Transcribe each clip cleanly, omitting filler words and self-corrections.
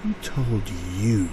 Who told you?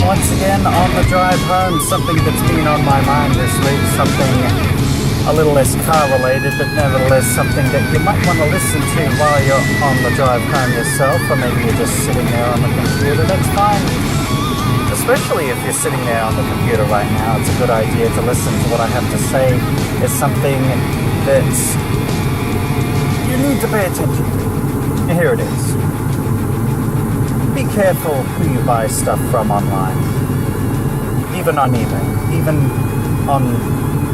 Once again on the drive home, something that's been on my mind this week, something a little less car related, but nevertheless something that you might want to listen to while you're on the drive home yourself, or maybe you're just sitting there on the computer. That's fine. Especially if you're sitting there on the computer right now, it's a good idea to listen to what I have to say. It's something that you need to pay attention to. And here it is. Be careful who you buy stuff from online, even on eBay, even on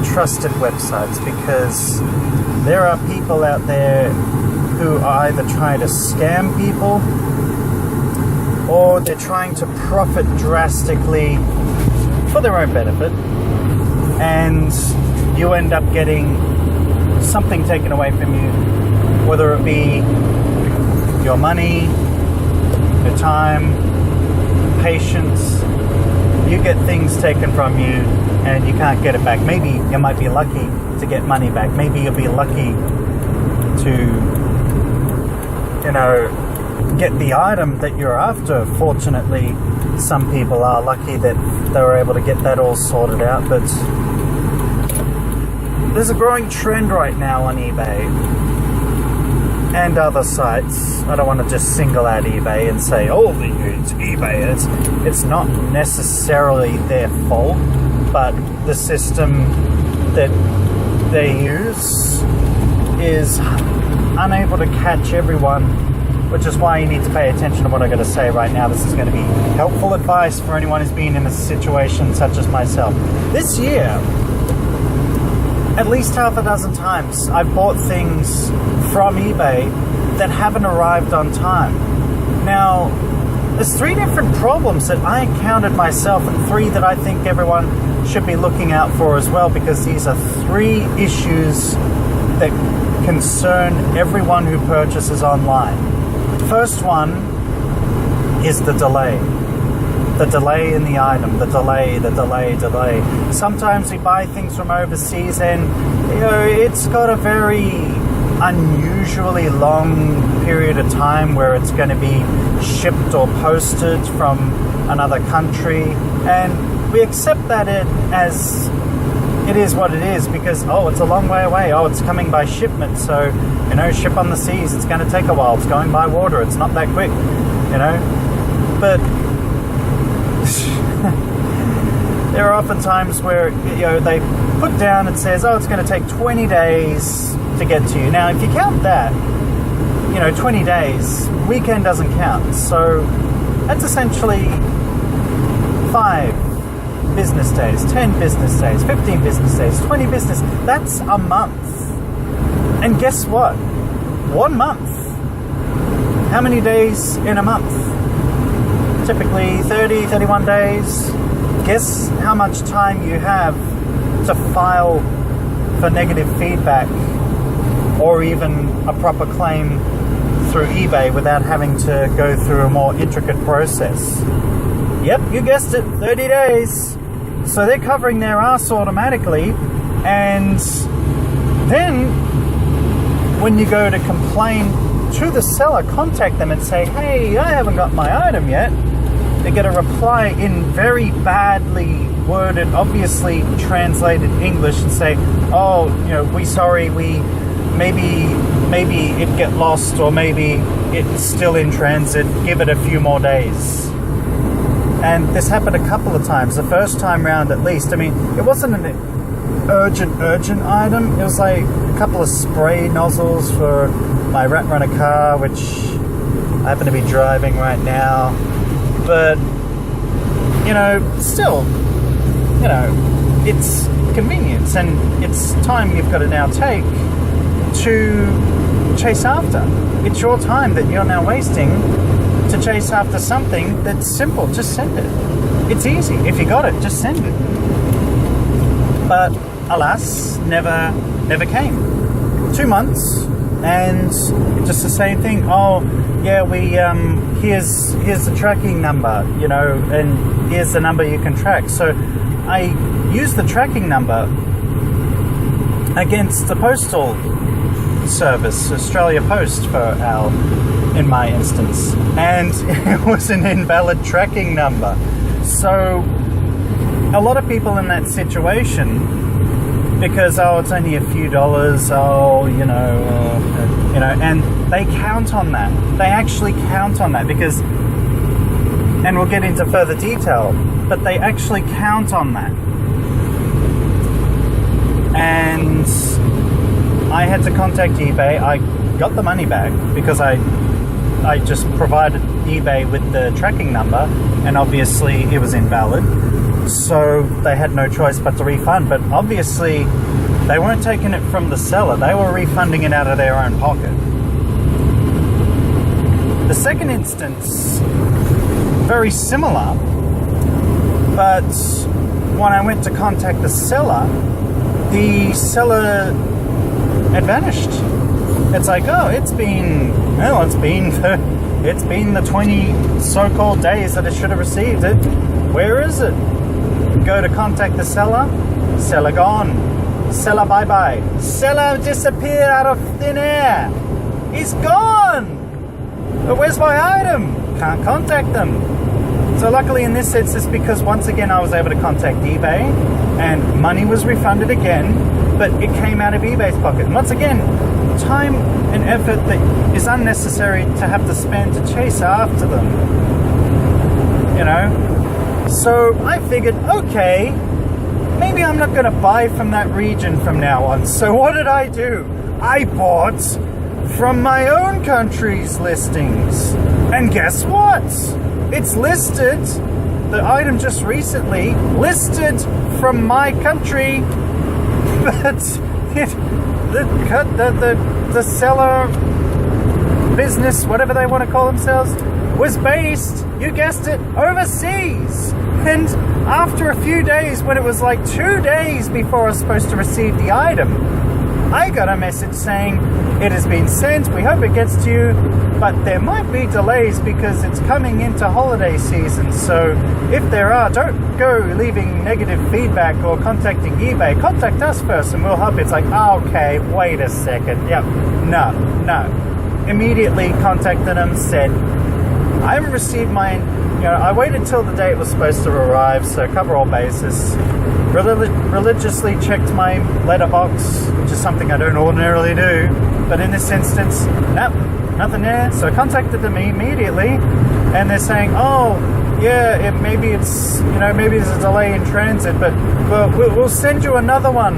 trusted websites, because there are people out there who are either trying to scam people or they're trying to profit drastically for their own benefit, and you end up getting something taken away from you, whether it be your money, your time, patience. You get things taken from you and you can't get it back. Maybe you might be lucky to get money back. Maybe you'll be lucky to, get the item that you're after. Fortunately, some people are lucky that they were able to get that all sorted out. But there's a growing trend right now on eBay and other sites. I don't want to just single out eBay and say, oh, it's eBay. It's not necessarily their fault, but the system that they use is unable to catch everyone, which is why you need to pay attention to what I'm going to say right now. This is going to be helpful advice for anyone who's been in a situation such as myself. This year, at least half a dozen times, I've bought things from eBay that haven't arrived on time. Now, there's 3 different problems that I encountered myself, and 3 that I think everyone should be looking out for as well, because these are 3 issues that concern everyone who purchases online. First one is the delay. The delay in the item, the delay. Sometimes we buy things from overseas and, it's got a very unusually long period of time where it's going to be shipped or posted from another country. And we accept that as it is what it is because, it's a long way away. It's coming by shipment. So, ship on the seas. It's going to take a while. It's going by water. It's not that quick, But there are often times where they put down, it says, it's going to take 20 days to get to you. Now, if you count that, 20 days, weekend doesn't count. So that's essentially 5 business days, 10 business days, 15 business days, 20 business. That's a month. And guess what? 1 month. How many days in a month? Typically 30, 31 days. Guess how much time you have to file for negative feedback or even a proper claim through eBay without having to go through a more intricate process. Yep, you guessed it, 30 days. So they're covering their ass automatically, and then when you go to complain to the seller, contact them and say, hey, I haven't got my item yet. They get a reply in very badly worded, obviously translated English and say, we sorry, maybe it get lost, or maybe it's still in transit, give it a few more days. And this happened a couple of times. The first time round, at least, it wasn't urgent item. It was like a couple of spray nozzles for my rat runner car, which I happen to be driving right now. But, you know, still, you know, it's convenience and it's time you've got to now take to chase after. It's your time that you're now wasting to chase after something that's simple. Just send it. It's easy. If you got it, just send it. But alas, never came. 2 months and just the same thing. Oh yeah, we here's the tracking number, you know, and here's the number you can track. So I used the tracking number against the postal service, Australia Post in my instance, and it was an invalid tracking number. So a lot of people in that situation, because it's only a few dollars, you know, and they count on that. They actually count on that because, and we'll get into further detail, but they actually count on that. And I had to contact eBay. I got the money back because I just provided eBay with the tracking number, and obviously it was invalid. So they had no choice but to refund. But obviously they weren't taking it from the seller. They were refunding it out of their own pocket. The second instance, very similar, but when I went to contact the seller had vanished. It's like, it's been the 20 so-called days that it should have received it. Where is it? Go to contact the seller gone. Seller bye-bye. Seller disappeared out of thin air. He's gone. But where's my item? Can't contact them. So luckily in this instance, because once again I was able to contact eBay and money was refunded again, but it came out of eBay's pocket. And once again, time and effort that is unnecessary to have to spend to chase after them. You know? So I figured, okay, maybe I'm not going to buy from that region from now on. So what did I do? I bought from my own country's listings. And guess what? It's listed, the item just recently listed from my country, but the seller business, whatever they want to call themselves, was based, you guessed it, overseas. And after a few days, when it was like 2 days before I was supposed to receive the item, I got a message saying, it has been sent, we hope it gets to you, but there might be delays because it's coming into holiday season. So if there are, don't go leaving negative feedback or contacting eBay. Contact us first and we'll help you. It's like, okay, wait a second. Yep, no. Immediately contacted them, said, I haven't received mine. You know, I waited till the day it was supposed to arrive, so cover all bases. Religiously checked my letterbox, which is something I don't ordinarily do, but in this instance, nope, nothing there. So I contacted them immediately, and they're saying, oh, yeah, maybe it's, you know, maybe there's a delay in transit, but we'll send you another one,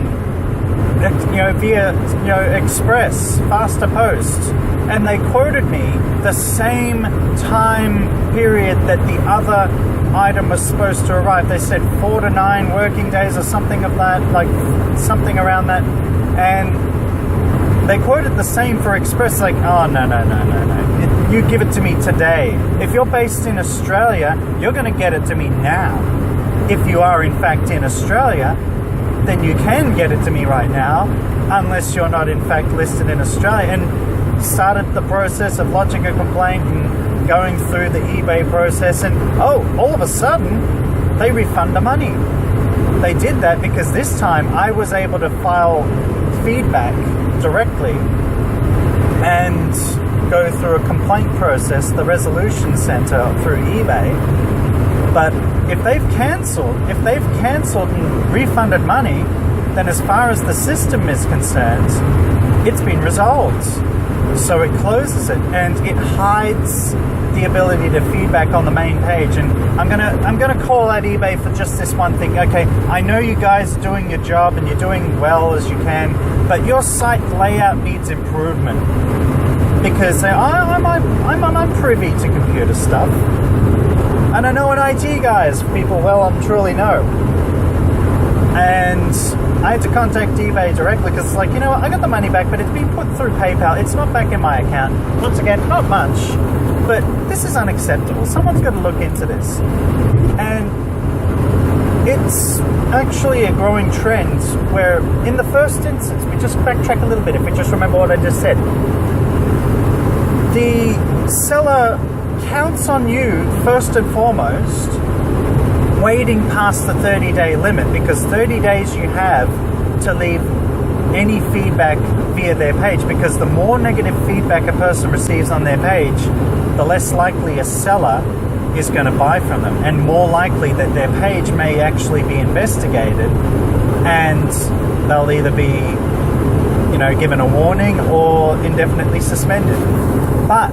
you know, via, you know, express, faster post. And they quoted me the same time period that the other item was supposed to arrive. They said 4 to 9 working days or something of that, like something around that. And they quoted the same for express, like, oh, no. You give it to me today. If you're based in Australia, you're going to get it to me now. If you are in fact in Australia, then you can get it to me right now, unless you're not in fact listed in Australia. And started the process of lodging a complaint and going through the eBay process, and all of a sudden they refund the money. They did that because this time I was able to file feedback directly and go through a complaint process, the resolution center through eBay. But if they've cancelled and refunded money, then as far as the system is concerned, it's been resolved. So it closes it and it hides the ability to feedback on the main page. And I'm gonna call out eBay for just this one thing. Okay, I know you guys are doing your job and you're doing well as you can, but your site layout needs improvement, because I'm privy to computer stuff, and I know an IT guys, people well and truly know. And I had to contact eBay directly because it's like, you know what, I got the money back, but it's been put through PayPal. It's not back in my account. Once again, not much, but this is unacceptable. Someone's got to look into this. And it's actually a growing trend where, in the first instance, we just backtrack a little bit, if we just remember what I just said. The seller counts on you, first and foremost, waiting past the 30-day limit, because 30 days you have to leave any feedback via their page, because the more negative feedback a person receives on their page, the less likely a seller is going to buy from them, and more likely that their page may actually be investigated and they'll either be, you know, given a warning or indefinitely suspended. But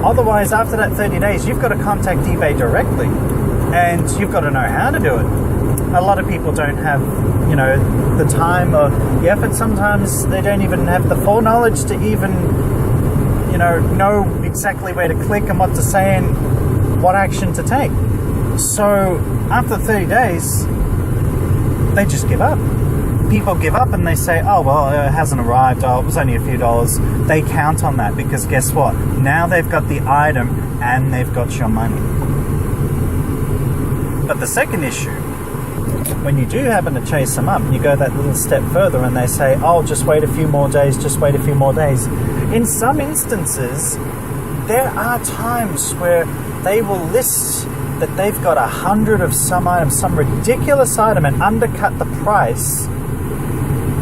otherwise, after that 30 days, you've got to contact eBay directly. And you've got to know how to do it. A lot of people don't have, you know, the time or the effort. Sometimes they don't even have the foreknowledge to even, you know exactly where to click and what to say and what action to take. So after 30 days, they just give up. People give up and they say, oh, well, it hasn't arrived. Oh, it was only a few dollars. They count on that, because guess what? Now they've got the item and they've got your money. But the second issue, when you do happen to chase them up, you go that little step further and they say, oh, just wait a few more days, just wait a few more days. In some instances, there are times where they will list that they've got 100 of some item, some ridiculous item, and undercut the price.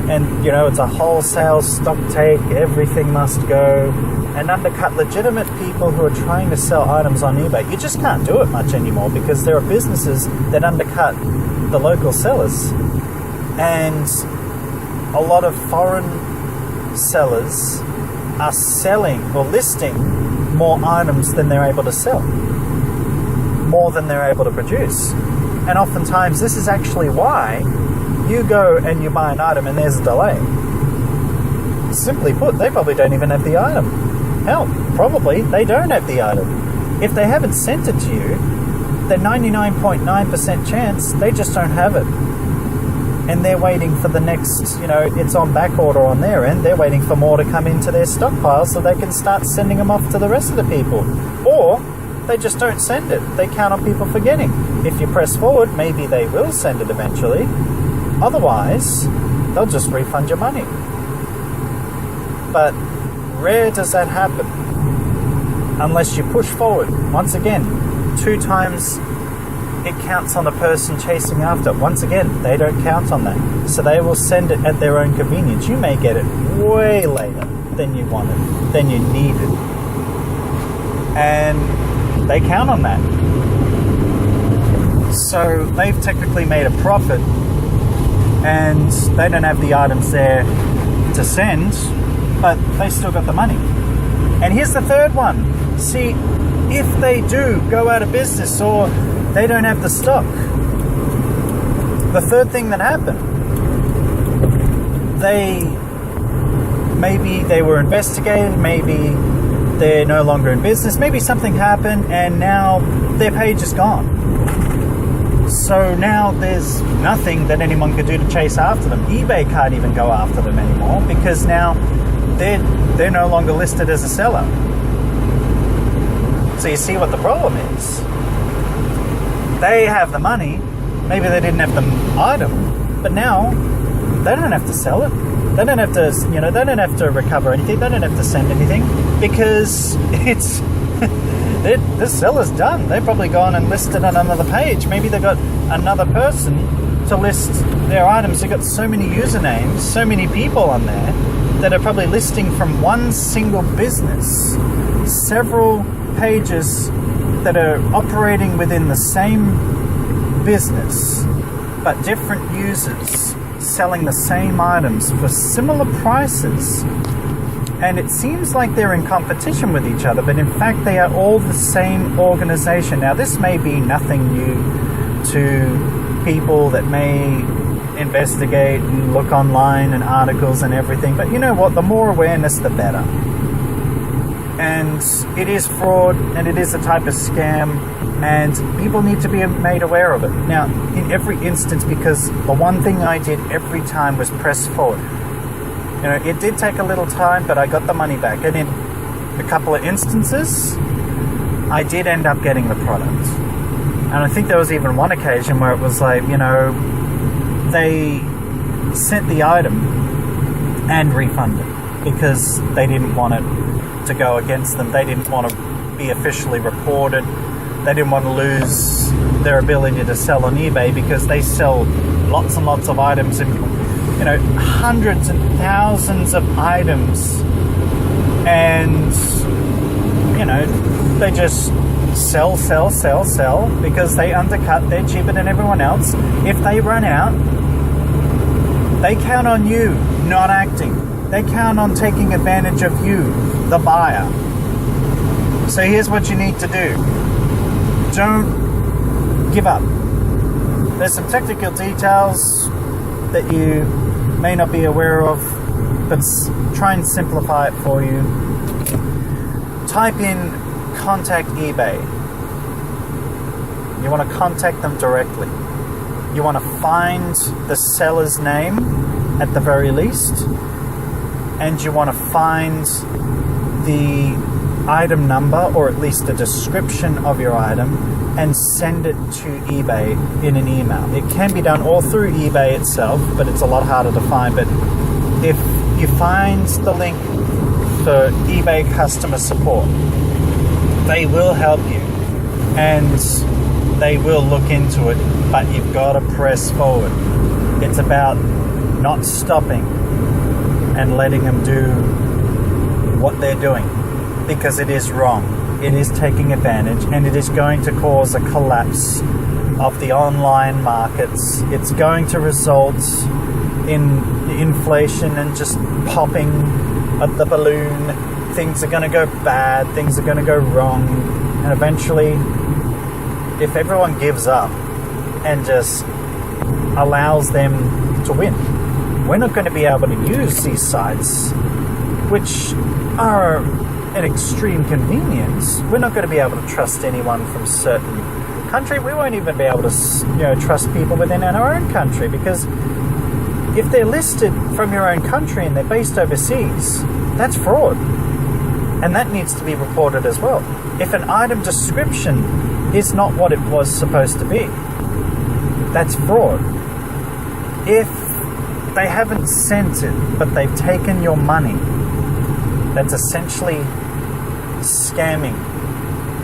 And, you know, it's a wholesale stock take, everything must go, and undercut legitimate people who are trying to sell items on eBay. You just can't do it much anymore, because there are businesses that undercut the local sellers. And a lot of foreign sellers are selling or listing more items than they're able to sell, more than they're able to produce. And oftentimes this is actually why you go and you buy an item and there's a delay. Simply put, they probably don't even have the item. Hell, probably they don't have the item. If they haven't sent it to you, the 99.9% chance they just don't have it. And they're waiting for the next, you know, it's on back order on their end. They're waiting for more to come into their stockpile so they can start sending them off to the rest of the people. Or they just don't send it. They count on people forgetting. If you press forward, maybe they will send it eventually. Otherwise, they'll just refund your money. But rare does that happen unless you push forward. Once again, 2 times it counts on the person chasing after. Once again, they don't count on that. So they will send it at their own convenience. You may get it way later than you wanted, than you needed. And they count on that. So they've technically made a profit, and they don't have the items there to send, but they still got the money. And here's the third one. See, if they do go out of business or they don't have the stock, the third thing that happened, maybe they were investigated, maybe they're no longer in business, maybe something happened and now their page is gone. So now there's nothing that anyone could do to chase after them. eBay can't even go after them anymore, because now they're no longer listed as a seller. So you see what the problem is. They have the money, maybe they didn't have the item, but now they don't have to sell it. They don't have to, you know, they don't have to recover anything. They don't have to send anything, because it's the seller's done. They've probably gone and listed on another page. Maybe they've got another person to list their items. They've got so many usernames, so many people on there that are probably listing from one single business, several pages that are operating within the same business, but different users selling the same items for similar prices. And it seems like they're in competition with each other, but in fact they are all the same organization. Now, this may be nothing new to people that may investigate and look online and articles and everything, but you know what? The more awareness, the better. And it is fraud, and it is a type of scam, and people need to be made aware of it. Now, in every instance, because the one thing I did every time was press forward. You know, it did take a little time, but I got the money back. And in a couple of instances, I did end up getting the product. And I think there was even one occasion where it was like, you know, they sent the item and refunded because they didn't want it to go against them. They didn't want to be officially reported. They didn't want to lose their ability to sell on eBay because they sell lots and lots of items and, you know, hundreds and thousands of items, and, you know, they just sell because they undercut, they're cheaper than everyone else. If they run out, they count on you not acting. They count on taking advantage of you, the buyer. So here's what you need to do. Don't give up. There's some technical details that you may not be aware of, but try and simplify it for you. Type in contact eBay. You want to contact them directly. You want to find the seller's name at the very least, and you want to find the item number, or at least the description of your item, and send it to eBay in an email. It can be done all through eBay itself, but it's a lot harder to find. But if you find the link for eBay customer support, they will help you and they will look into it, but you've got to press forward. It's about not stopping and letting them do what they're doing, because it is wrong. It is taking advantage, and it is going to cause a collapse of the online markets. It's going to result in inflation and just popping of the balloon. Things are going to go bad, things are going to go wrong, and eventually, if everyone gives up and just allows them to win, we're not going to be able to use these sites, which are an extreme convenience. We're not going to be able to trust anyone from certain country. We won't even be able to, you know, trust people within our own country, because if they're listed from your own country and they're based overseas, that's fraud, and that needs to be reported as well. If an item description is not what it was supposed to be, that's fraud. If they haven't sent it but they've taken your money, that's essentially scamming.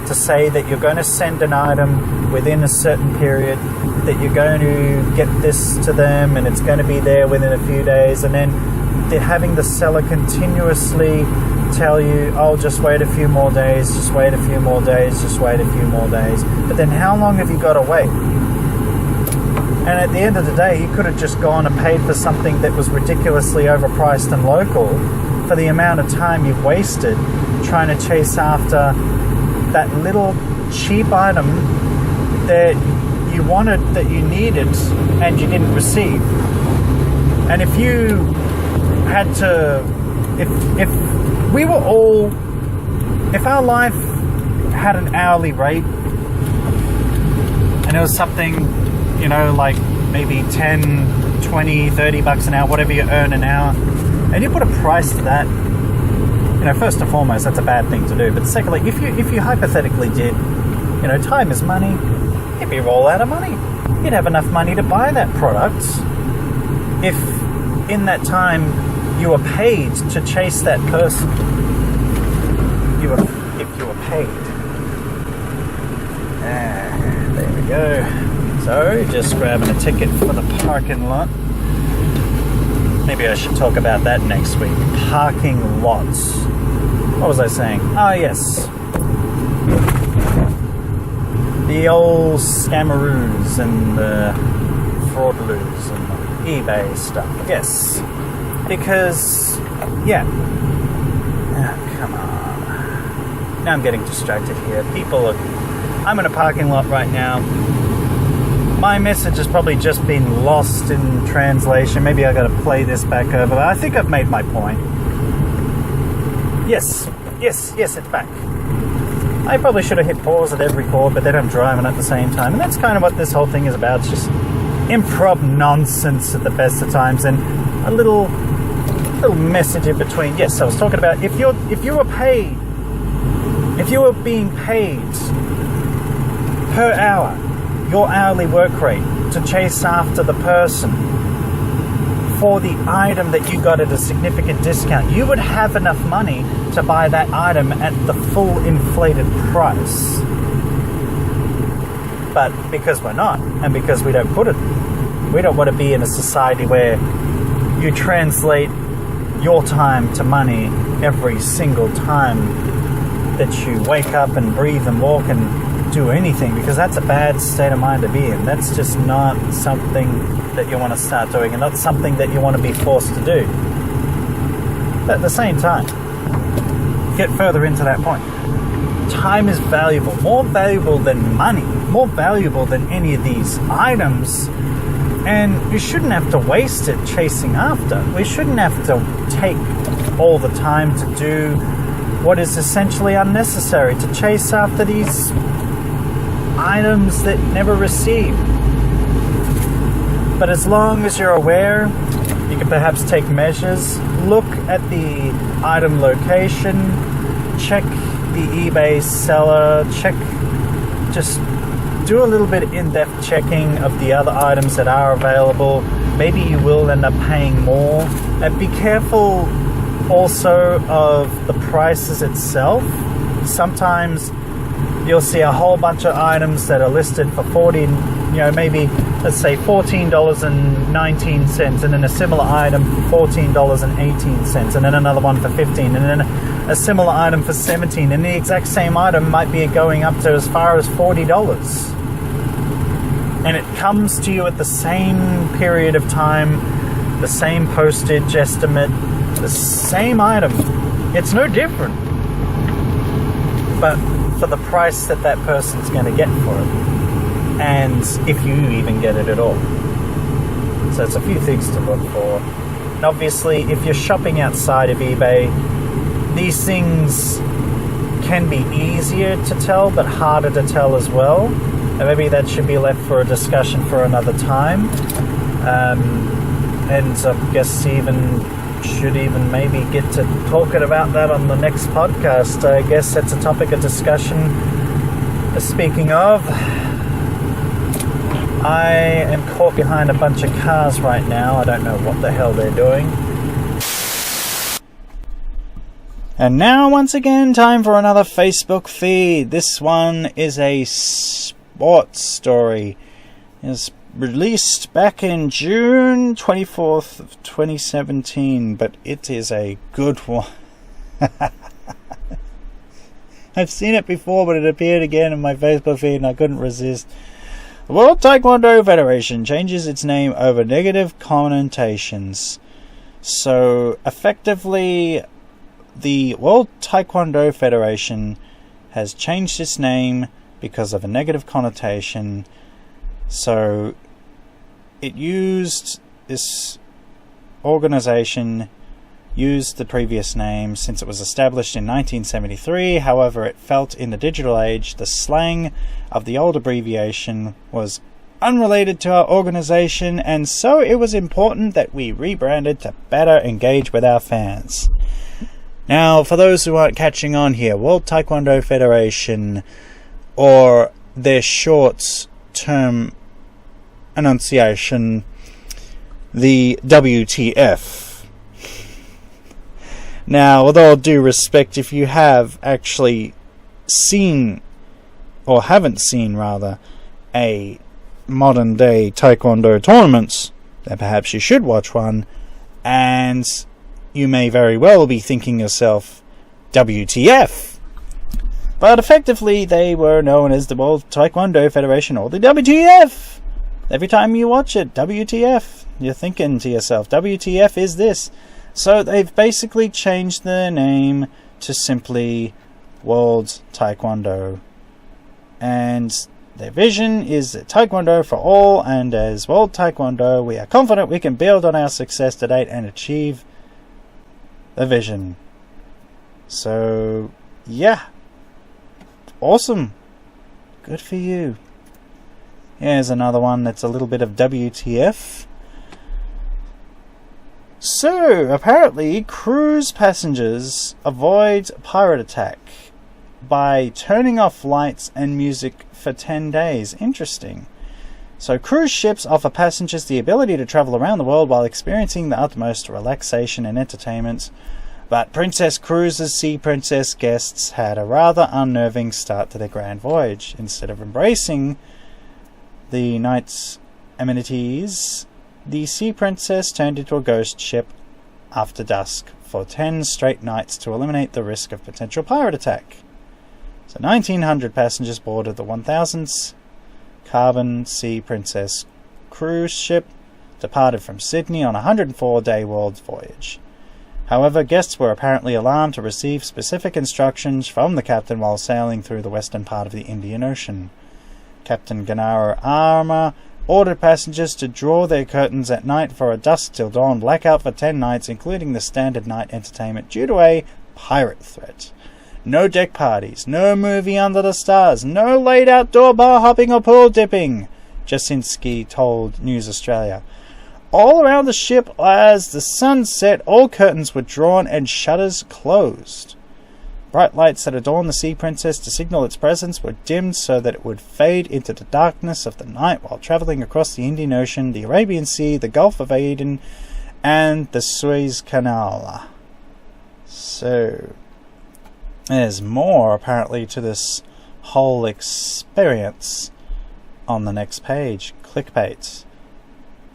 To say that you're going to send an item within a certain period, that you're going to get this to them and it's going to be there within a few days, and then they're having the seller continuously tell you, oh, just wait a few more days, just wait a few more days, just wait a few more days. But then how long have you got to wait? And at the end of the day, you could have just gone and paid for something that was ridiculously overpriced and local for the amount of time you've wasted trying to chase after that little cheap item that you wanted, that you needed, and you didn't receive. And if you had to, if we were all, if our life had an hourly rate, and it was something, you know, like maybe 10, 20, 30 bucks an hour, whatever you earn an hour, and you put a price to that, you know, first and foremost, that's a bad thing to do. But secondly, if you hypothetically did, you know, time is money, you'd be all out of money. You'd have enough money to buy that product if in that time you were paid to chase that person. If you were paid. And there we go. So, just grabbing a ticket for the parking lot. Maybe I should talk about that next week. Parking lots. What was I saying? Oh, yes. The old scammeroos and the fraudaloos and the eBay stuff. Yes. Because, yeah, Come on. Now I'm getting distracted here. I'm in a parking lot right now. My message has probably just been lost in translation. Maybe I gotta play this back over. I think I've made my point. Yes, it's back. I probably should have hit pause at every chord, but then I'm driving at the same time. And that's kind of what this whole thing is about. It's just improv nonsense at the best of times, and a little message in between. Yes, I was talking about if you were being paid per hour, your hourly work rate, to chase after the person for the item that you got at a significant discount, you would have enough money to buy that item at the full inflated price. But because we're not, and because we don't want to be in a society where you translate your time to money every single time that you wake up and breathe and walk and do anything, because that's a bad state of mind to be in. That's just not something that you want to start doing, and not something that you want to be forced to do. But at the same time, get further into that point. Time is valuable, more valuable than money, more valuable than any of these items, and you shouldn't have to waste it chasing after. We shouldn't have to take all the time to do what is essentially unnecessary, to chase after these items that never receive. But as long as you're aware, you can perhaps take measures, look at the item location, check the eBay seller, just do a little bit of in-depth checking of the other items that are available. Maybe you will end up paying more. And be careful also of the prices itself. Sometimes you'll see a whole bunch of items that are listed for maybe let's say $14.19, and then a similar item for $14.18, and then another one for $15, and then a similar item for $17, and the exact same item might be going up to as far as $40. And it comes to you at the same period of time, the same postage estimate, the same item. It's no different, but for the price that person's going to get for it, and if you even get it at all. So it's a few things to look for. And obviously, if you're shopping outside of eBay, these things can be easier to tell, but harder to tell as well. And maybe that should be left for a discussion for another time. And I guess should even maybe get to talking about that on the next podcast. I guess that's a topic of discussion. Speaking of, I am caught behind a bunch of cars right now. I don't know what the hell they're doing. And now, once again, time for another Facebook feed. This one is a sports story. It's released back in June 24th of 2017, but it is a good one. I've seen it before, but it appeared again in my Facebook feed and I couldn't resist. The World Taekwondo Federation changes its name over negative connotations. So, effectively, the World Taekwondo Federation has changed its name because of a negative connotation. So, this organization used the previous name since it was established in 1973. However, it felt in the digital age the slang of the old abbreviation was unrelated to our organization, and so it was important that we rebranded to better engage with our fans. Now, for those who aren't catching on here, World Taekwondo Federation, or their short term enunciation, the WTF. Now, with all due respect, if you have actually seen, or haven't seen rather, a modern day Taekwondo tournaments, then perhaps you should watch one, and you may very well be thinking yourself, WTF? But effectively, they were known as the World Taekwondo Federation, or the WTF. Every time you watch it, WTF, you're thinking to yourself, WTF is this? So they've basically changed their name to simply World Taekwondo. And their vision is Taekwondo for all, and as World Taekwondo, we are confident we can build on our success to date and achieve the vision. So, yeah. Awesome. Good for you. Here's another one that's a little bit of WTF. So, apparently, cruise passengers avoid pirate attack by turning off lights and music for 10 days. Interesting. So, cruise ships offer passengers the ability to travel around the world while experiencing the utmost relaxation and entertainment. But Princess Cruises' Sea Princess guests had a rather unnerving start to their grand voyage. Instead of embracing the night's amenities, the Sea Princess turned into a ghost ship after dusk for 10 straight nights to eliminate the risk of potential pirate attack. So 1,900 passengers boarded the 1,000th Carbon Sea Princess cruise ship, departed from Sydney on a 104-day world voyage. However, guests were apparently alarmed to receive specific instructions from the captain while sailing through the western part of the Indian Ocean. Captain Gennaro Arma ordered passengers to draw their curtains at night for a dusk till dawn blackout for 10 nights, including the standard night entertainment, due to a pirate threat. No deck parties, no movie under the stars, no late outdoor bar hopping or pool dipping, Jasinski told News Australia. All around the ship, as the sun set, all curtains were drawn and shutters closed. Bright lights that adorned the Sea Princess to signal its presence were dimmed so that it would fade into the darkness of the night while travelling across the Indian Ocean, the Arabian Sea, the Gulf of Aden, and the Suez Canal. So, there's more, apparently, to this whole experience on the next page. Clickbait.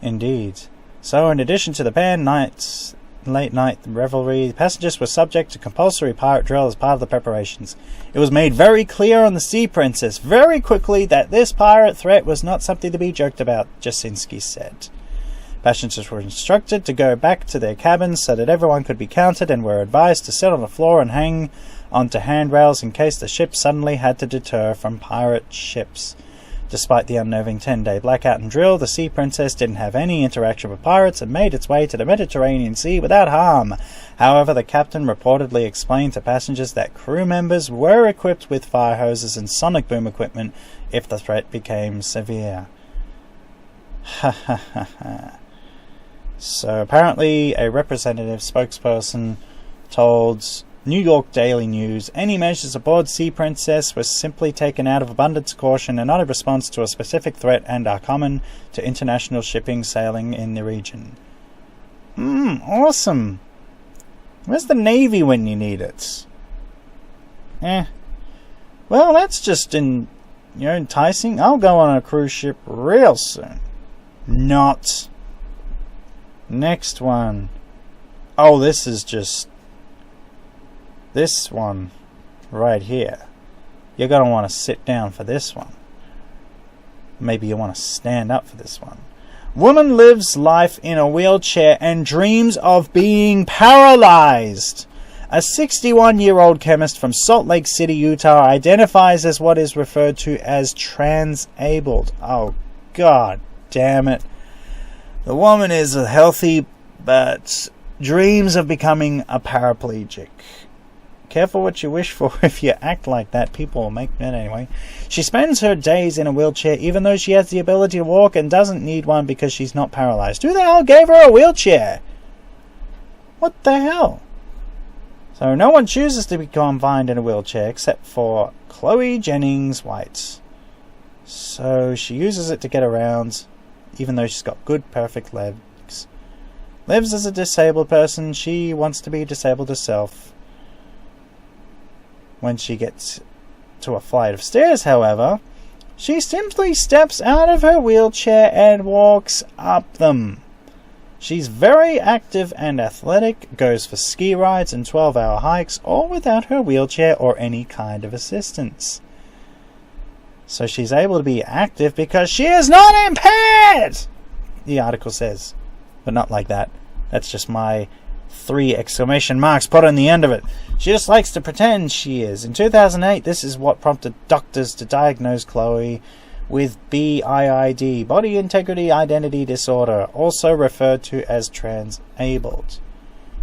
Indeed. So, in addition to the band nights, late night revelry, passengers were subject to compulsory pirate drill as part of the preparations. It was made very clear on the Sea Princess very quickly that this pirate threat was not something to be joked about, Jasinski said. Passengers were instructed to go back to their cabins so that everyone could be counted, and were advised to sit on the floor and hang onto handrails in case the ship suddenly had to deter from pirate ships. Despite the unnerving 10-day blackout and drill, the Sea Princess didn't have any interaction with pirates and made its way to the Mediterranean Sea without harm. However, the captain reportedly explained to passengers that crew members were equipped with fire hoses and sonic boom equipment if the threat became severe. Ha ha ha ha. So apparently a representative spokesperson told New York Daily News, any measures aboard Sea Princess were simply taken out of abundance of caution and not a response to a specific threat, and are common to international shipping sailing in the region. Awesome. Where's the Navy when you need it? Well, that's just enticing. I'll go on a cruise ship real soon. Not. Next one. Oh, this is just... this one right here. You're going to want to sit down for this one. Maybe you want to stand up for this one. Woman lives life in a wheelchair and dreams of being paralyzed. A 61-year-old chemist from Salt Lake City, Utah, identifies as what is referred to as transabled. Oh, God damn it. The woman is healthy, but dreams of becoming a paraplegic. Careful what you wish for. If you act like that, people will make it anyway. She spends her days in a wheelchair even though she has the ability to walk and doesn't need one because she's not paralyzed. Who the hell gave her a wheelchair? What the hell? So no one chooses to be confined in a wheelchair except for Chloe Jennings White. So she uses it to get around even though she's got good, perfect legs. Lives as a disabled person. She wants to be disabled herself. When she gets to a flight of stairs, however, she simply steps out of her wheelchair and walks up them. She's very active and athletic, goes for ski rides and 12-hour hikes, all without her wheelchair or any kind of assistance. So she's able to be active because she is not impaired, the article says. But not like that. That's just my 3 exclamation marks put on the end of it. She just likes to pretend she is. In 2008, this is what prompted doctors to diagnose Chloe with BIID, Body Integrity Identity Disorder, also referred to as transabled.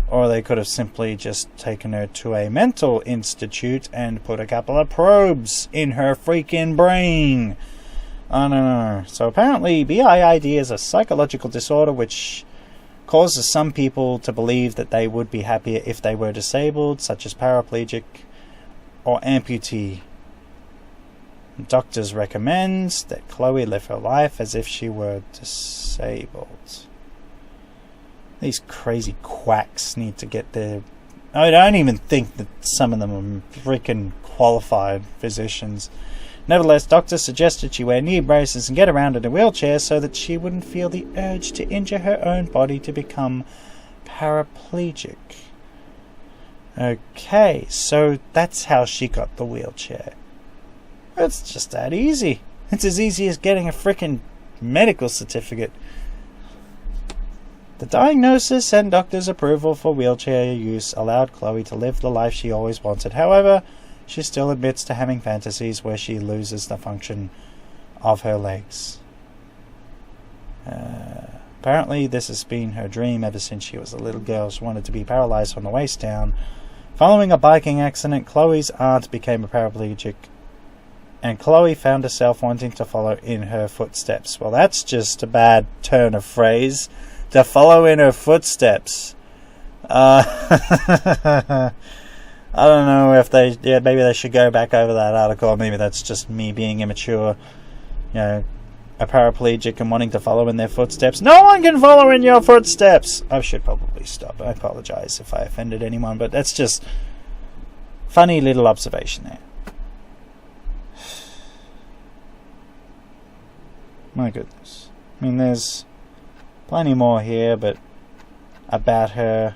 Or they could have simply just taken her to a mental institute and put a couple of probes in her freaking brain. I don't know. So apparently BIID is a psychological disorder which causes some people to believe that they would be happier if they were disabled, such as paraplegic or amputee. Doctors recommend that Chloe live her life as if she were disabled. These crazy quacks need to get their... I don't even think that some of them are freaking qualified physicians. Nevertheless, doctors suggested she wear knee braces and get around in a wheelchair so that she wouldn't feel the urge to injure her own body to become paraplegic. Okay, so that's how she got the wheelchair. It's just that easy. It's as easy as getting a freaking medical certificate. The diagnosis and doctor's approval for wheelchair use allowed Chloe to live the life she always wanted. However, she still admits to having fantasies where she loses the function of her legs. Apparently, this has been her dream ever since she was a little girl. She wanted to be paralyzed from the waist down. Following a biking accident, Chloe's aunt became a paraplegic, and Chloe found herself wanting to follow in her footsteps. Well, that's just a bad turn of phrase. To follow in her footsteps. I don't know if they... Yeah, maybe they should go back over that article. Maybe that's just me being immature. You know, a paraplegic and wanting to follow in their footsteps. No one can follow in your footsteps! I should probably stop. I apologize if I offended anyone, but that's just... funny little observation there. My goodness. I mean, there's plenty more here, but about her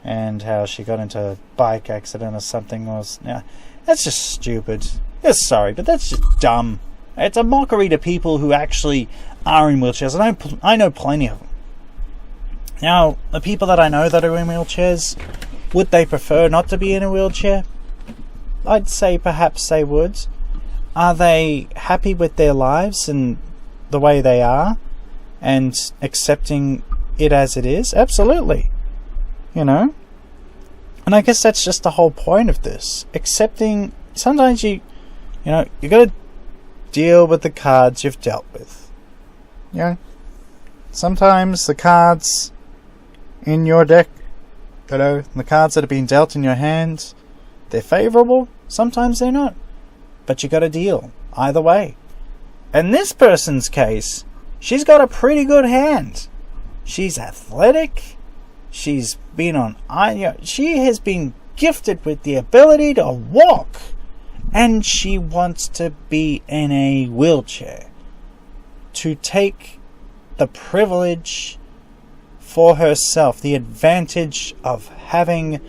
and how she got into a bike accident or something was... Yeah, that's just stupid. Yeah, sorry, but that's just dumb. It's a mockery to people who actually are in wheelchairs. I know plenty of them. Now, the people that I know that are in wheelchairs, would they prefer not to be in a wheelchair? I'd say perhaps they would. Are they happy with their lives and the way they are and accepting it as it is? Absolutely. You know? And I guess that's just the whole point of this. Accepting... Sometimes you got to deal with the cards you've dealt with. You know? Sometimes the cards in your deck, the cards that have been dealt in your hands, they're favourable. Sometimes they're not. But you got to deal. Either way. In this person's case, she's got a pretty good hand. She's athletic. She's been on... she has been gifted with the ability to walk. And she wants to be in a wheelchair. To take the privilege for herself. The advantage of having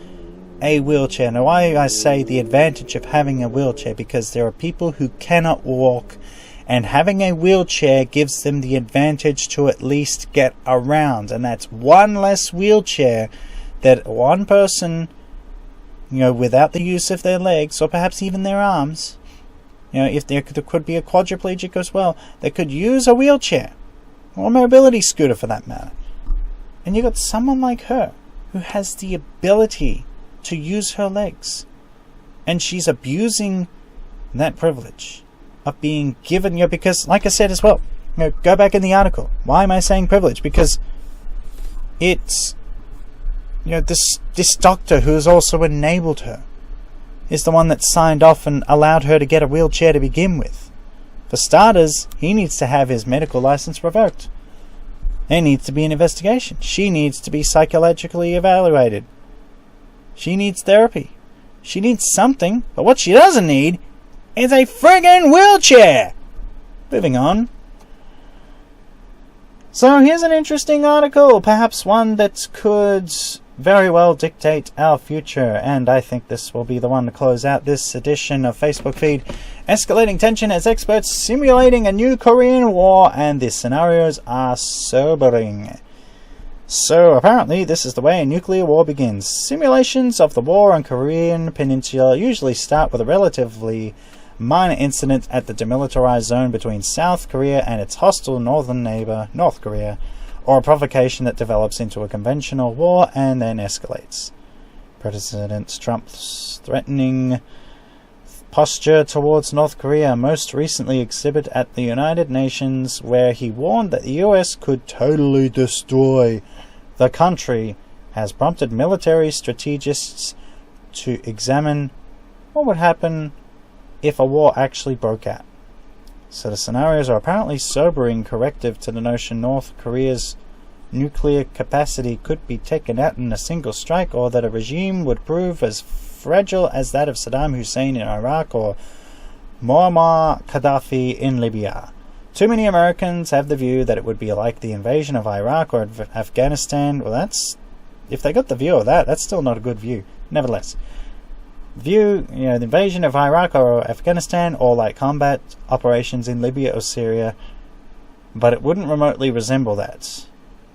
a wheelchair. Now, why I say the advantage of having a wheelchair? Because there are people who cannot walk. And having a wheelchair gives them the advantage to at least get around. And that's one less wheelchair that one person, without the use of their legs, or perhaps even their arms, if there could be a quadriplegic as well, they could use a wheelchair. Or a mobility scooter for that matter. And you got someone like her, who has the ability to use her legs. And she's abusing that privilege of being given, because, like I said as well, go back in the article. Why am I saying privilege? Because it's, this doctor who has also enabled her is the one that signed off and allowed her to get a wheelchair to begin with. For starters, he needs to have his medical license revoked. There needs to be an investigation. She needs to be psychologically evaluated. She needs therapy. She needs something, but what she doesn't need is a friggin' wheelchair! Moving on. So here's an interesting article, perhaps one that could very well dictate our future, and I think this will be the one to close out this edition of Facebook Feed. Escalating tension as experts simulating a new Korean war, and the scenarios are sobering. So apparently this is the way a nuclear war begins. Simulations of the war on Korean Peninsula usually start with a relatively minor incident at the demilitarized zone between South Korea and its hostile northern neighbor, North Korea, or a provocation that develops into a conventional war and then escalates. President Trump's threatening posture towards North Korea most recently exhibited at the United Nations, where he warned that the US could totally destroy the country, has prompted military strategists to examine what would happen if a war actually broke out. So the scenarios are apparently sobering corrective to the notion North Korea's nuclear capacity could be taken out in a single strike, or that a regime would prove as fragile as that of Saddam Hussein in Iraq or Muammar Gaddafi in Libya. Too many Americans have the view that it would be like the invasion of Iraq or Afghanistan. Well, that's, if they got the view of that, that's still not a good view. Nevertheless, the invasion of Iraq or Afghanistan, or like combat operations in Libya or Syria, but it wouldn't remotely resemble that,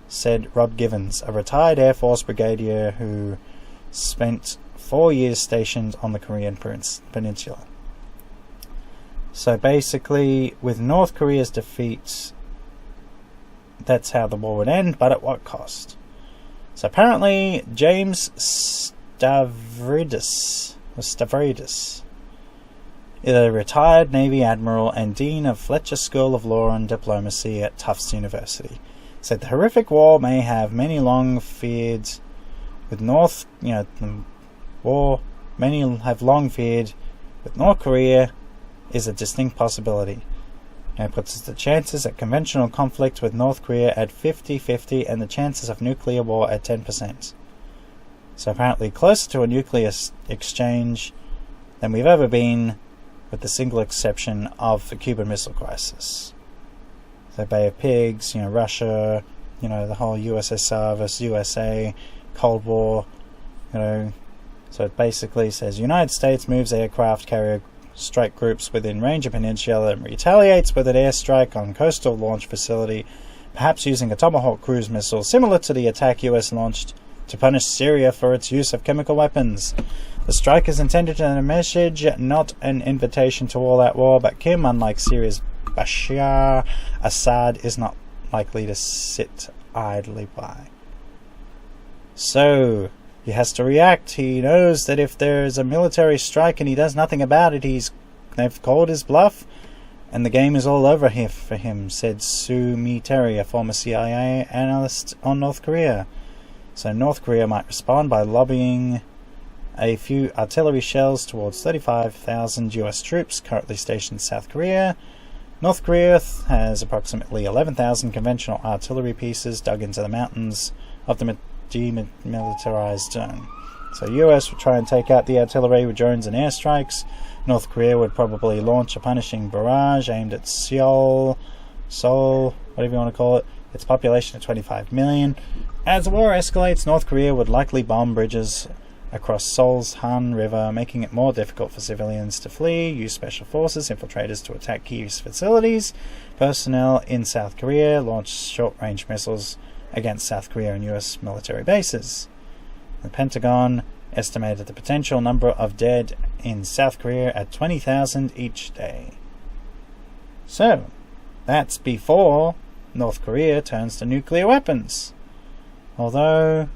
said Rob Givens, a retired Air Force brigadier who spent 4 years stationed on the Korean Peninsula. So basically, with North Korea's defeat, that's how the war would end, but at what cost? So apparently, James Stavridis, a retired Navy Admiral and Dean of Fletcher School of Law and Diplomacy at Tufts University, said the horrific war may have many long feared with many have long feared with North Korea is a distinct possibility. It puts the chances of conventional conflict with North Korea at 50-50 and the chances of nuclear war at 10%. So apparently closer to a nuclear exchange than we've ever been, with the single exception of the Cuban Missile Crisis. The Bay of Pigs, Russia, the whole USSR versus USA, Cold War, So it basically says United States moves aircraft carrier strike groups within range of peninsula and retaliates with an airstrike on coastal launch facility, perhaps using a Tomahawk cruise missile similar to the attack US launched to punish Syria for its use of chemical weapons. The strike is intended as a message, not an invitation to all-out war, but Kim, unlike Syria's Bashar Assad, is not likely to sit idly by. So he has to react. He knows that if there's a military strike and he does nothing about it, they've called his bluff, and the game is all over here for him, said Sue Mi Terry, a former CIA analyst on North Korea. So North Korea might respond by lobbying a few artillery shells towards 35,000 US troops currently stationed in South Korea. North Korea has approximately 11,000 conventional artillery pieces dug into the mountains of the demilitarized zone. So US would try and take out the artillery with drones and airstrikes. North Korea would probably launch a punishing barrage aimed at Seoul, whatever you want to call it, its population of 25 million. As the war escalates, North Korea would likely bomb bridges across Seoul's Han River, making it more difficult for civilians to flee, use special forces, infiltrators to attack key facilities. Personnel in South Korea launch short-range missiles against South Korea and US military bases. The Pentagon estimated the potential number of dead in South Korea at 20,000 each day. So, that's before North Korea turns to nuclear weapons. Although,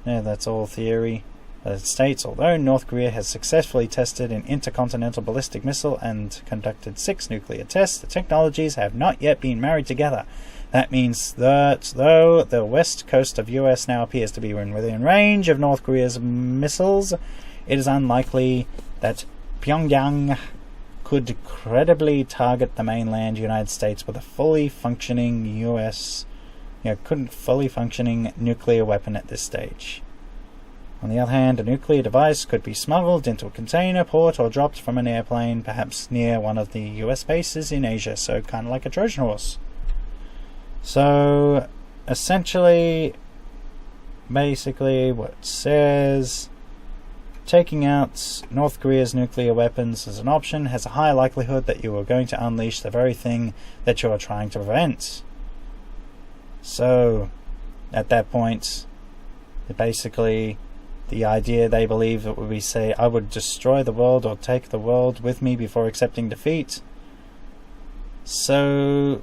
that's all theory. It states, although North Korea has successfully tested an intercontinental ballistic missile and conducted 6 nuclear tests, the technologies have not yet been married together. That means that though the west coast of US now appears to be within range of North Korea's missiles, it is unlikely that Pyongyang could credibly target the mainland United States with a fully functioning fully functioning nuclear weapon at this stage. On the other hand, a nuclear device could be smuggled into a container port or dropped from an airplane, perhaps near one of the US bases in Asia, so kind of like a Trojan horse. So, essentially, basically what it says, taking out North Korea's nuclear weapons as an option has a high likelihood that you are going to unleash the very thing that you are trying to prevent. So, at that point, basically, the idea they believe it would be, say, I would destroy the world or take the world with me before accepting defeat. So,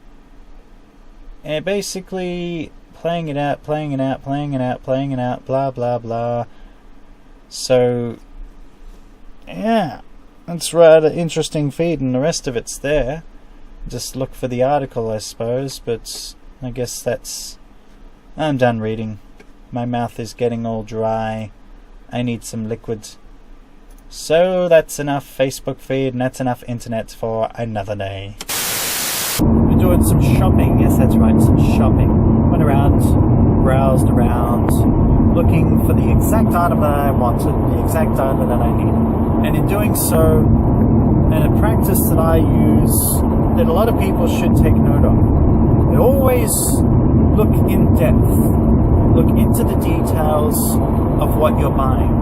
basically, playing it out, blah, blah, blah. So, yeah, it's rather interesting feed, and the rest of it's there. Just look for the article, I suppose, but I guess I'm done reading. My mouth is getting all dry. I need some liquid. So that's enough Facebook feed, and that's enough internet for another day. We're doing some shopping. Yes, that's right, some shopping. Went around, browsed around, looking for the exact item that I wanted, the exact item that I needed. And in doing so, and a practice that I use that a lot of people should take note of, always look in depth, look into the details of what you're buying,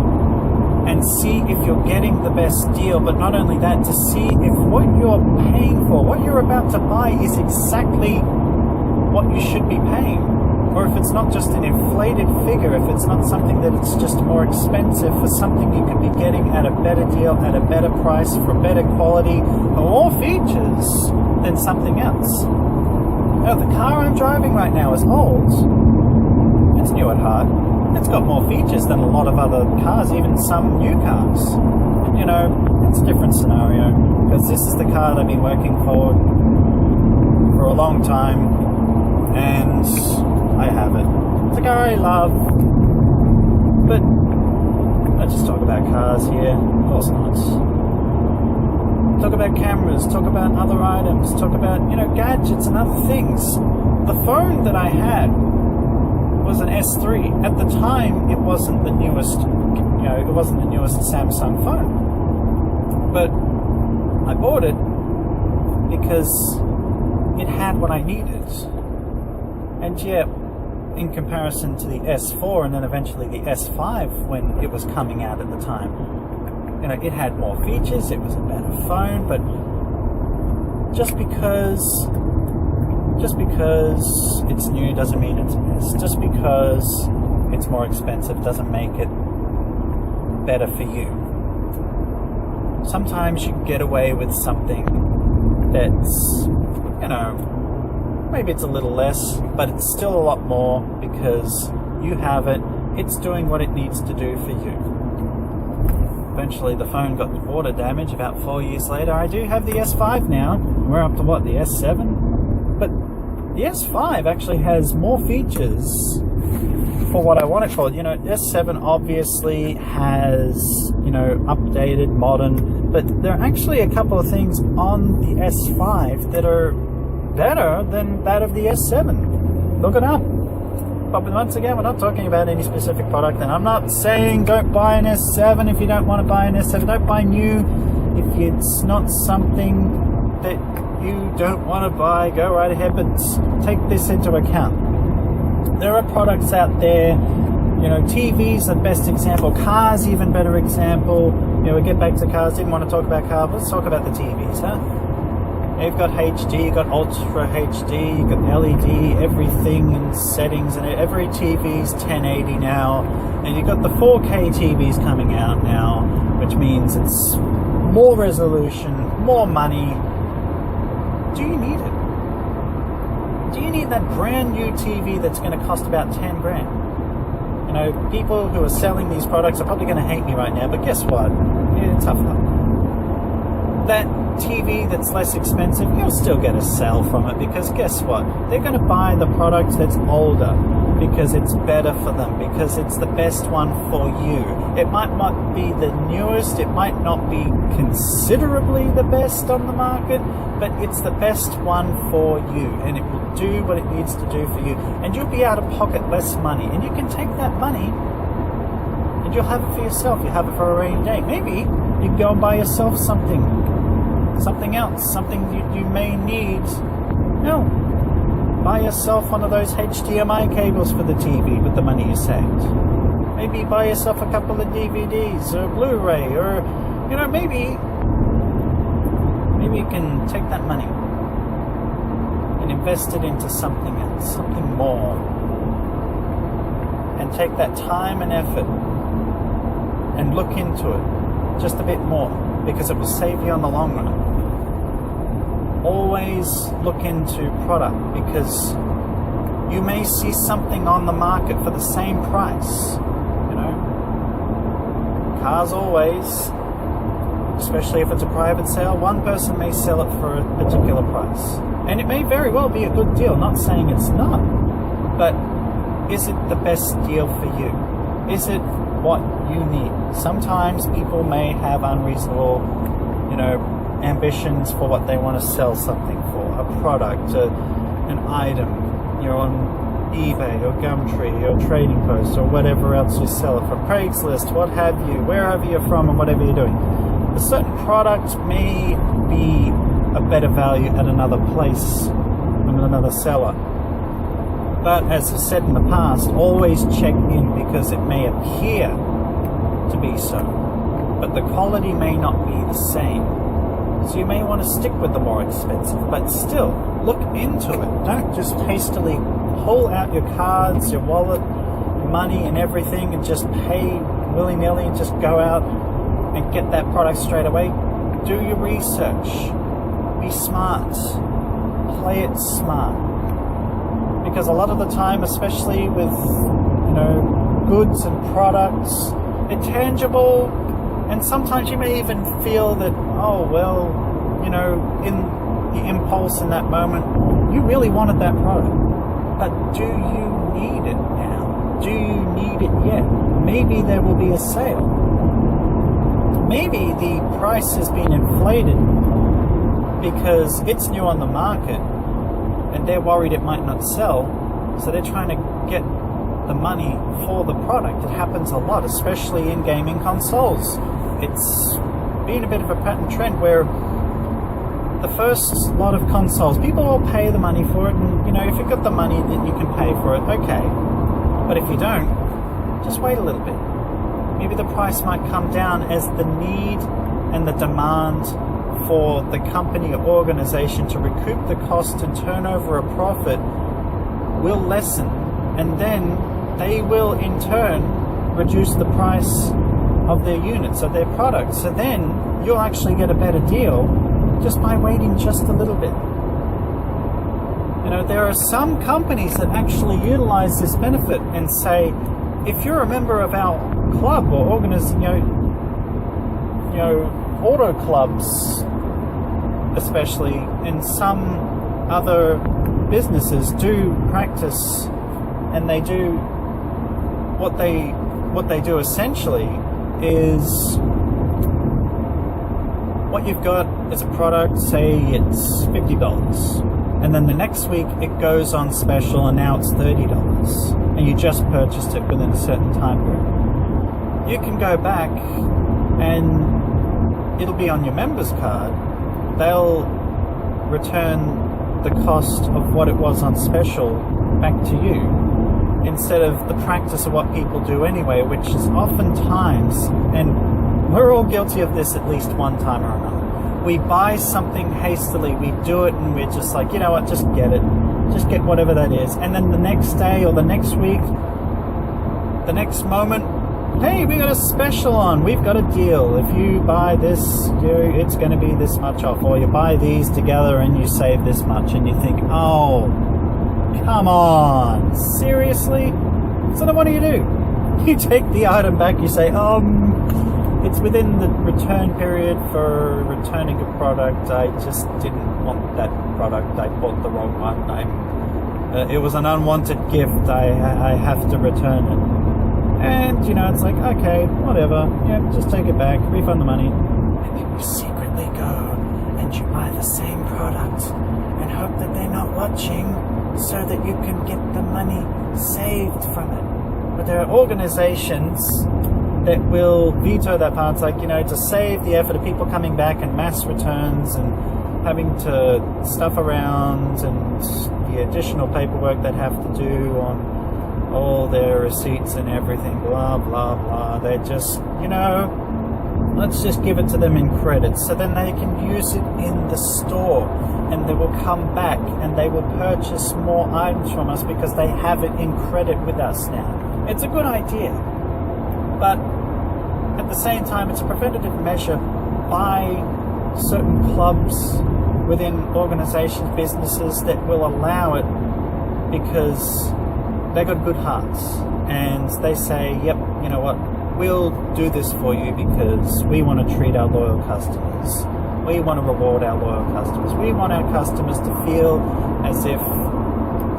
and see if you're getting the best deal. But not only that, to see if what you're paying for, what you're about to buy, is exactly what you should be paying, or if it's not just an inflated figure, if it's not something that it's just more expensive for something you could be getting at a better deal, at a better price, for better quality, or more features than something else. Now, the car I'm driving right now is old. It's new at heart. It's got more features than a lot of other cars, even some new cars. You know, it's a different scenario, because this is the car that I've been working for a long time, and I have it. It's a car I love, but let's just talk about cars here. Of course not. Talk about cameras, talk about other items, talk about, gadgets and other things. The phone that I had was an S3. At the time, it wasn't the newest, it wasn't the newest Samsung phone. But I bought it because it had what I needed. And yet, in comparison to the S4 and then eventually the S5 when it was coming out at the time, it had more features, it was a better phone, but just because it's new doesn't mean it's best. Just because it's more expensive doesn't make it better for you. Sometimes you can get away with something that's, maybe it's a little less, but it's still a lot more because you have it, it's doing what it needs to do for you. Eventually the phone got water damage about 4 years later. I do have the S5 now. We're up to what, the S7? But the S5 actually has more features for what I want it for. The S7 obviously has, updated, modern, but there are actually a couple of things on the S5 that are better than that of the S7. Look it up. But once again, we're not talking about any specific product, and I'm not saying don't buy an S7 if you don't want to buy an S7. Don't buy new if it's not something that you don't want to buy. Go right ahead, but take this into account. There are products out there, TVs the best example, cars even better example. We get back to cars, didn't want to talk about cars, let's talk about the TVs, huh? You've got HD, you've got Ultra HD, you've got LED, everything in settings, and every TV's 1080 now, and you've got the 4K TVs coming out now, which means it's more resolution, more money. Do you need it? Do you need that brand new TV that's going to cost about 10 grand? People who are selling these products are probably going to hate me right now, but guess what? Yeah, tough luck. That TV that's less expensive, you'll still get a sale from it, because guess what? They're going to buy the product that's older because it's better for them, because it's the best one for you. It might not be the newest, it might not be considerably the best on the market, but it's the best one for you, and it will do what it needs to do for you, and you'll be out of pocket less money, and you can take that money and you'll have it for yourself. You have it for a rainy day. Maybe you go and buy yourself something else, something you may need. No, buy yourself one of those HDMI cables for the TV with the money you saved. Maybe buy yourself a couple of DVDs or Blu-ray, or maybe you can take that money and invest it into something else, something more. and take that time and effort and look into it just a bit more, because it will save you on the long run. Always look into product, because you may see something on the market for the same price. You know, cars always, especially if it's a private sale, one person may sell it for a particular price, and it may very well be a good deal. Not saying it's not, but is it the best deal for you? Is it what you need? Sometimes people may have unreasonable, ambitions for what they want to sell something for, a product, an item, on eBay or Gumtree or Trading Post or whatever else you sell it from, Craigslist, what have you, wherever you're from and whatever you're doing. A certain product may be a better value at another place from another seller. But as I said in the past, always check in, because it may appear to be so, but the quality may not be the same. So you may want to stick with the more expensive, but still look into it. Don't just hastily pull out your cards, your wallet, money and everything and just pay willy-nilly and just go out and get that product straight away. Do your research. Be smart. Play it smart. Because a lot of the time, especially with, goods and products, they're tangible, and sometimes you may even feel that, in the impulse in that moment, you really wanted that product. But do you need it now? Do you need it yet? Maybe there will be a sale. Maybe the price has been inflated because it's new on the market and they're worried it might not sell, so they're trying to get the money for the product. It happens a lot, especially in gaming consoles. It's been a bit of a pattern trend where the first lot of consoles, people will pay the money for it, and if you've got the money that you can pay for it, okay. But if you don't, just wait a little bit. Maybe the price might come down as the need and the demand for the company or organization to recoup the cost and turn over a profit will lessen, and then they will in turn reduce the price of their units, of their products. So then you'll actually get a better deal just by waiting just a little bit. There are some companies that actually utilize this benefit and say, if you're a member of our club or auto clubs especially, and some other businesses do practice, and they do what they do essentially is, what you've got is a product, say it's $50, and then the next week it goes on special and now it's $30, and you just purchased it within a certain time period. You can go back and it'll be on your members card. They'll return the cost of what it was on special back to you, instead of the practice of what people do anyway, which is oftentimes, and we're all guilty of this at least one time or another, we buy something hastily, we do it, and we're just like, just get it. Just get whatever that is. And then the next day or the next week, the next moment, hey, we got a special on, we've got a deal. If you buy this, it's going to be this much off. Or you buy these together and you save this much, and you think, oh, come on, seriously? So then what do? You take the item back, you say, it's within the return period for returning a product. I just didn't want that product. I bought the wrong one. It was an unwanted gift. I have to return it. And, it's like, okay, whatever. Yeah, just take it back, refund the money. And then you secretly go and you buy the same product and hope that they're not watching so that you can get the money saved from it. But there are organizations that will veto that part. It's like, to save the effort of people coming back and mass returns and having to stuff around and the additional paperwork they'd have to do on all their receipts and everything, blah, blah, blah. They just, let's just give it to them in credit. So then they can use it in the store, and they will come back and they will purchase more items from us because they have it in credit with us now. It's a good idea, but at the same time, it's a preventative measure by certain clubs within organizations, businesses that will allow it because they got good hearts and they say, yep, you know what, we'll do this for you because we want to treat our loyal customers. We want to reward our loyal customers. We want our customers to feel as if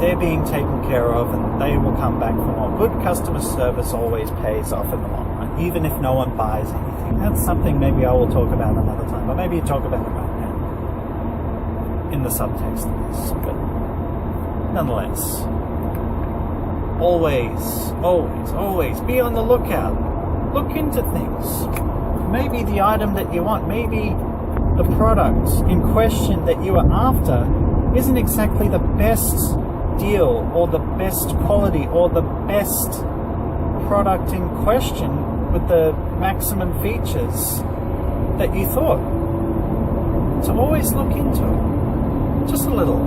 they're being taken care of and they will come back for more. Good customer service always pays off in the long run, even if no one buys anything. That's something maybe I will talk about another time, but maybe you talk about it right now in the subtext of this. But nonetheless, always be on the lookout. Look into things. Maybe the item that you want, maybe the product in question that you are after isn't exactly the best deal or the best quality or the best product in question with the maximum features that you thought. So always look into it. Just a little.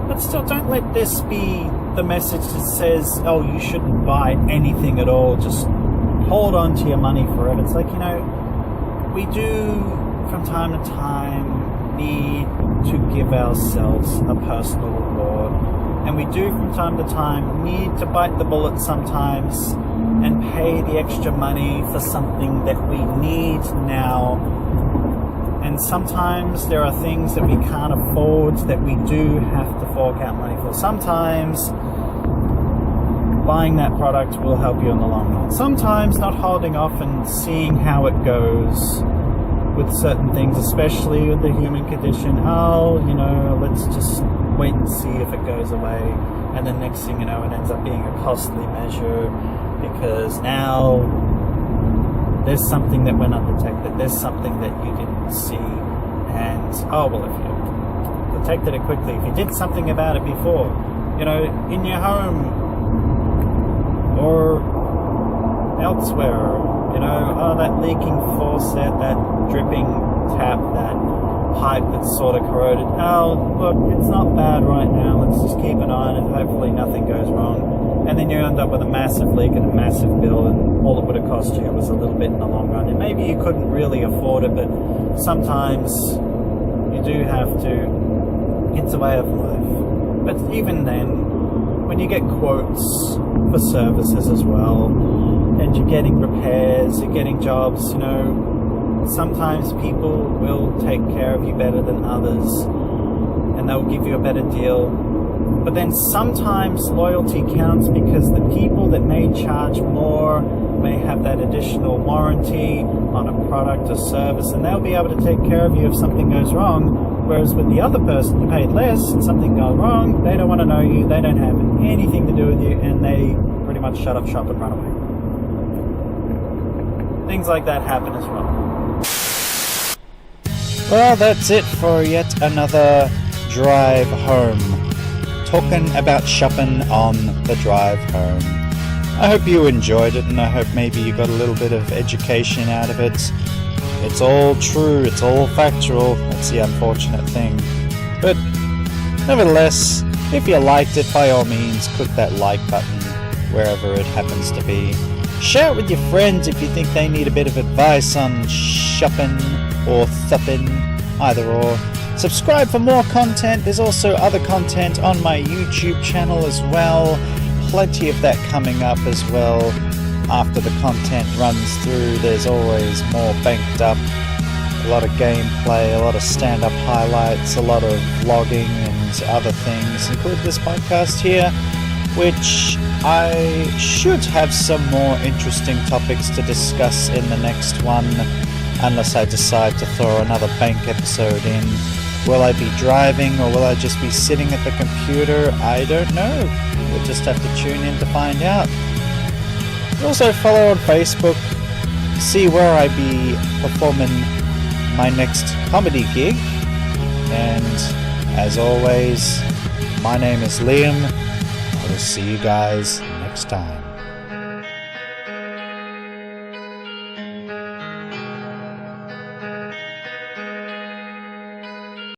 But still, don't let this be the message that says, oh, you shouldn't buy anything at all, just hold on to your money forever. It's like, we do from time to time need to give ourselves a personal reward, and we do from time to time need to bite the bullet sometimes and pay the extra money for something that we need now. And sometimes there are things that we can't afford that we do have to fork out money for. Sometimes buying that product will help you in the long run. Sometimes not holding off and seeing how it goes with certain things, especially with the human condition. Let's just wait and see if it goes away. And then next thing you know, it ends up being a costly measure because now there's something that went undetected. There's something that you didn't see. And, if you detected it quickly, if you did something about it before, in your home or elsewhere, that leaking faucet, that dripping tap, that pipe that's sort of corroded. Look, it's not bad right now. Let's just keep an eye on it and hopefully nothing goes wrong. And then you end up with a massive leak and a massive bill, and all it would have cost you was a little bit in the long run. And maybe you couldn't really afford it, but sometimes you do have to. It's a way of life. But even then, when you get quotes for services as well, and you're getting repairs, you're getting jobs, sometimes people will take care of you better than others, and they'll give you a better deal. But then sometimes loyalty counts because the people that may charge more may have that additional warranty on a product or service, and they'll be able to take care of you if something goes wrong. Whereas with the other person, you paid less and something goes wrong, they don't want to know you, they don't have anything to do with you, and they pretty much shut up shop and run away. Things like that happen as well. Well, that's it for yet another drive home. Talking about shopping on the drive home. I hope you enjoyed it, and I hope maybe you got a little bit of education out of it. It's all true, it's all factual, that's the unfortunate thing. But nevertheless, if you liked it, by all means, click that like button wherever it happens to be. Share it with your friends if you think they need a bit of advice on shopping or thupping, either or. Subscribe for more content. There's also other content on my YouTube channel as well. Plenty of that coming up as well. After the content runs through, there's always more banked up. A lot of gameplay, a lot of stand-up highlights, a lot of vlogging and other things, including this podcast here, which I should have some more interesting topics to discuss in the next one, unless I decide to throw another bank episode in. Will I be driving or will I just be sitting at the computer? I don't know. We'll just have to tune in to find out. Also follow on Facebook, see where I be performing my next comedy gig. And as always, my name is Liam. I will see you guys next time.